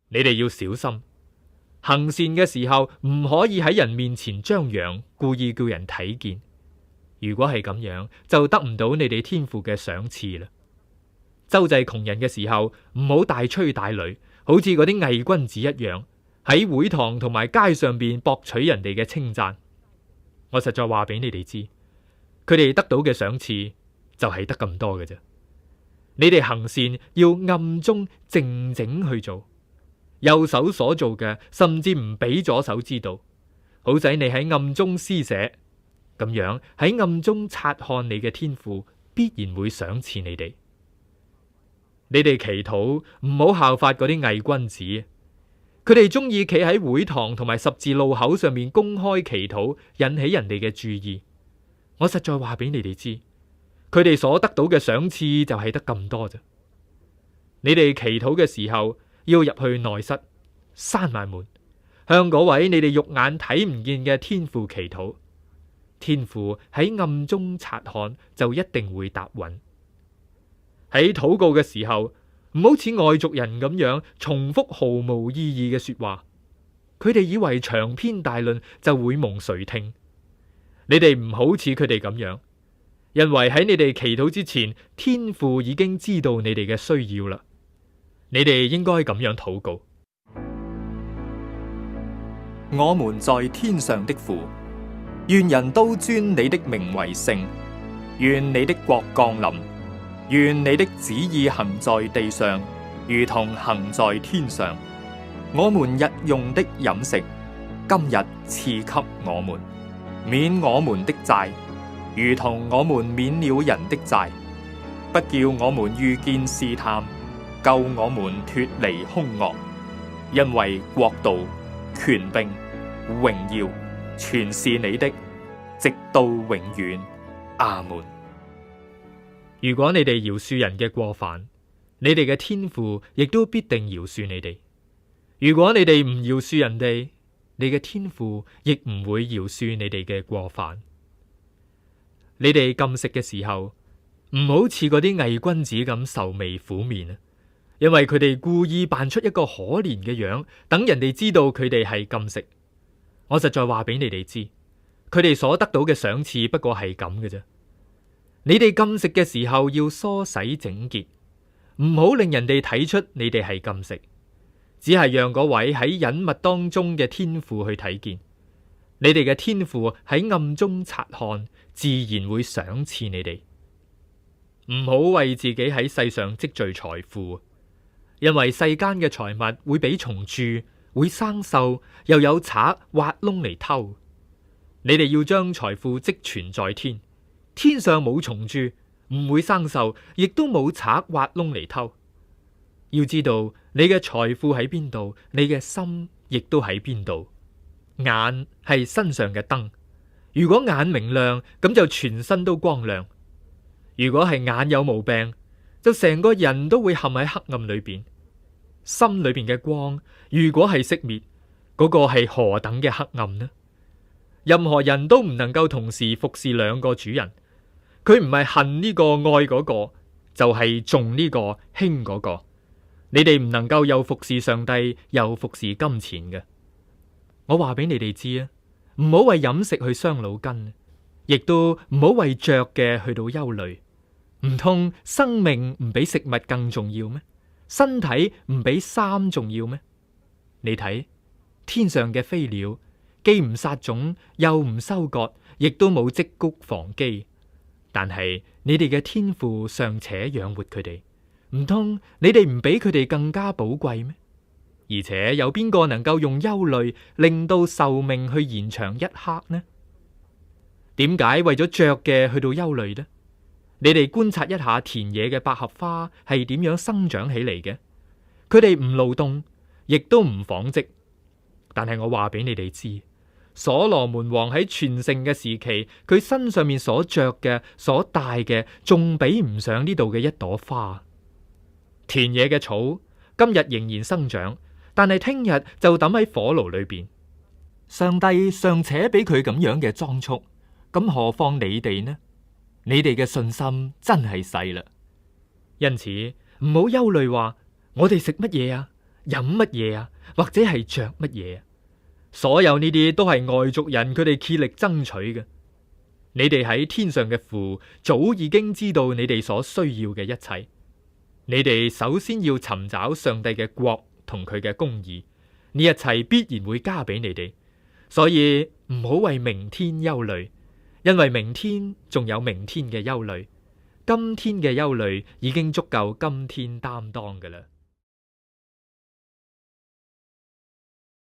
你哋要小心，行善嘅時候唔可以喺人面前張揚，故意叫人睇見。如果係咁樣，就得唔到你哋天父嘅賞賜啦。周濟窮人嘅時候，唔好大吹大擂，好似嗰啲偽君子一樣，喺會堂同埋街上邊博取人哋嘅稱讚。我實在話俾你哋知，佢哋得到嘅賞賜就係得咁多嘅啫。你哋行善要暗中靜靜去做，右手所做嘅甚至唔俾左手知道，好使你喺暗中施捨，咁樣喺暗中察看你嘅天父必然會賞賜你哋。你哋祈禱唔好效法嗰啲偽君子，佢哋中意企喺會堂同埋十字路口上面公開祈禱，引起人哋嘅注意。我實在話俾你哋知，佢哋所得到嘅賞賜就係得咁多啫。你哋祈禱嘅時候要入去內室，閂埋門，向嗰位你哋肉眼睇唔見嘅天父祈禱。天父喺暗中察看，就一定會答允。喺禱告嘅時候，唔好似外族人咁樣重複毫無意義嘅說話，佢哋以為長篇大論就會蒙垂聽。你哋唔好似佢哋咁樣，因為喺你哋祈禱之前，天父已經知道你哋嘅需要啦。你哋應該咁樣禱告：我們在天上的父，願人都尊你的名為聖，願你的國降臨，願你的旨意行在地上，如同行在天上。我們日用的飲食，今日賜給我們，免我們的債，如同我們免了人的債，不叫我們遇見試探，救我們脫離兇惡。因為國度、權柄、榮耀，全是你的，直到永遠。阿門。如果你哋饒恕人嘅過犯，你哋嘅天父亦都必定饒恕你哋；如果你哋唔饒恕人哋，你嘅天父亦唔會饒恕你哋嘅過犯。你哋禁食嘅時候，唔好似嗰啲偽君子咁愁眉苦面啊，因為佢哋故意扮出一個可憐嘅樣，等人哋知道佢哋係禁食。我實在話俾你哋知，佢哋所得到嘅賞賜不過係咁嘅啫。你哋禁食嘅時候要梳洗整潔，唔好令人哋睇出你哋係禁食，只係讓嗰位喺隱密當中嘅天父去睇見。你哋嘅天父喺暗中察看，自然會賞賜你哋。唔好為自己喺世上積聚財富，因為世間嘅財物會俾蟲蛀，會生鏽，又有賊挖窿嚟偷。你哋要將財富積存在天，天上冇蟲蛀，唔會生鏽，亦都冇賊挖窿嚟偷。要知道你嘅財富喺邊度，你嘅心亦都喺邊度。眼係身上嘅燈，如果眼明亮，咁就全身都光亮；如果係眼有毛病，就成個人都會陷喺黑暗裏邊。心裏邊嘅光，如果係熄滅，嗰個係何等嘅黑暗呢？任何人都唔能夠同時服侍兩個主人，佢唔係恨呢個愛嗰個，就係重呢個輕嗰個。你哋唔能夠又服侍上帝又服侍金錢嘅。我話俾你哋知啊，唔好為飲食去傷腦筋，亦都唔好為着嘅去到憂慮。唔通生命唔比食物更重要咩？身體唔比衫重要咩？你睇天上嘅飛鳥，既唔撒種，又唔收割，亦都冇積谷防饑，但係你哋嘅天父尚且養活佢哋，唔通你哋唔比佢哋更加寶貴咩？而且有邊個能夠用憂慮令到壽命去延長一刻呢？點解為咗着嘅去到憂慮呢？你哋觀察一下田野嘅百合花係點樣生長起嚟嘅？佢哋唔勞動，亦都唔紡織。但係我話俾你哋知，所羅門王喺全盛嘅時期，佢身上面所着嘅、所戴嘅，仲比唔上呢度嘅一朵花。田野嘅草今日仍然生長，但係聽日就抌喺火爐裏邊。上帝尚且俾佢咁樣嘅裝束，咁何況你哋呢？你哋嘅信心真係細啦。因此唔好憂慮話我哋食乜嘢啊，飲乜嘢啊，或者係着乜嘢啊。所有呢啲都係外族人佢哋竭力爭取嘅。你哋喺天上嘅父早已經知道你哋所需要嘅一切。你哋首先要尋找上帝嘅國同佢嘅公義，呢一切必然會加俾你哋。所以唔好為明天憂慮，因為明天仲有明天嘅憂慮，今天嘅憂慮已經足夠今天擔當㗎喇。